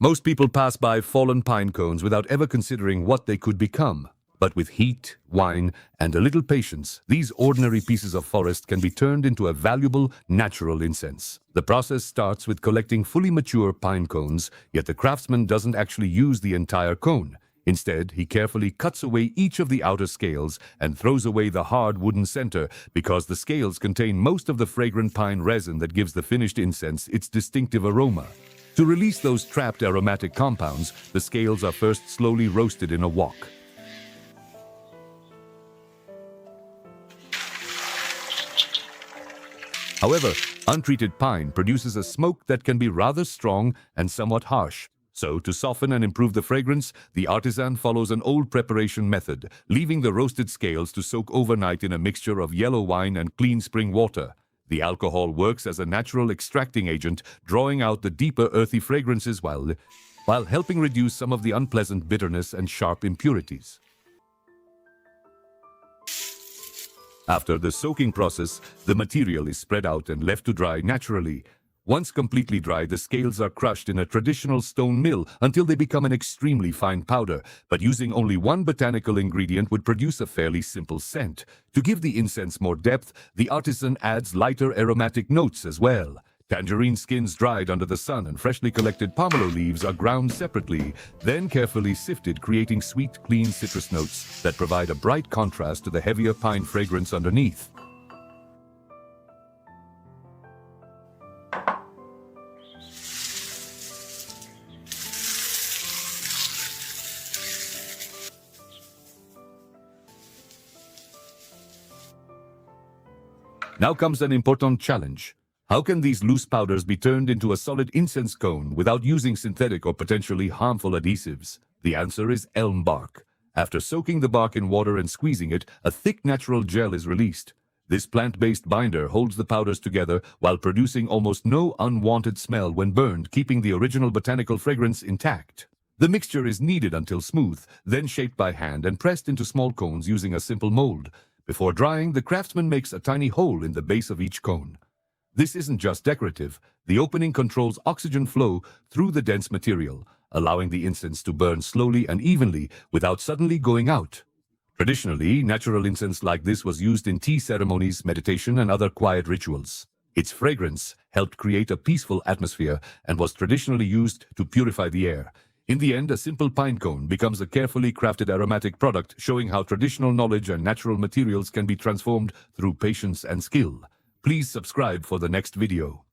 Most people pass by fallen pine cones without ever considering what they could become. But with heat, wine, and a little patience, these ordinary pieces of forest can be turned into a valuable, natural incense. The process starts with collecting fully mature pine cones, yet the craftsman doesn't actually use the entire cone. Instead, he carefully cuts away each of the outer scales and throws away the hard wooden center because the scales contain most of the fragrant pine resin that gives the finished incense its distinctive aroma. To release those trapped aromatic compounds, the scales are first slowly roasted in a wok. However, untreated pine produces a smoke that can be rather strong and somewhat harsh. So, to soften and improve the fragrance, the artisan follows an old preparation method, leaving the roasted scales to soak overnight in a mixture of yellow wine and clean spring water. The alcohol works as a natural extracting agent, drawing out the deeper earthy fragrances while helping reduce some of the unpleasant bitterness and sharp impurities. After the soaking process, the material is spread out and left to dry naturally. Once completely dry, the scales are crushed in a traditional stone mill until they become an extremely fine powder, but using only one botanical ingredient would produce a fairly simple scent. To give the incense more depth, the artisan adds lighter aromatic notes as well. Tangerine skins dried under the sun and freshly collected pomelo leaves are ground separately, then carefully sifted, creating sweet, clean citrus notes that provide a bright contrast to the heavier pine fragrance underneath. Now comes an important challenge. How can these loose powders be turned into a solid incense cone without using synthetic or potentially harmful adhesives? The answer is elm bark. After soaking the bark in water and squeezing it, a thick natural gel is released. This plant-based binder holds the powders together while producing almost no unwanted smell when burned, keeping the original botanical fragrance intact. The mixture is kneaded until smooth, then shaped by hand and pressed into small cones using a simple mold. Before drying, the craftsman makes a tiny hole in the base of each cone. This isn't just decorative. The opening controls oxygen flow through the dense material, allowing the incense to burn slowly and evenly without suddenly going out. Traditionally, natural incense like this was used in tea ceremonies, meditation, and other quiet rituals. Its fragrance helped create a peaceful atmosphere and was traditionally used to purify the air. In the end, a simple pine cone becomes a carefully crafted aromatic product, showing how traditional knowledge and natural materials can be transformed through patience and skill. Please subscribe for the next video.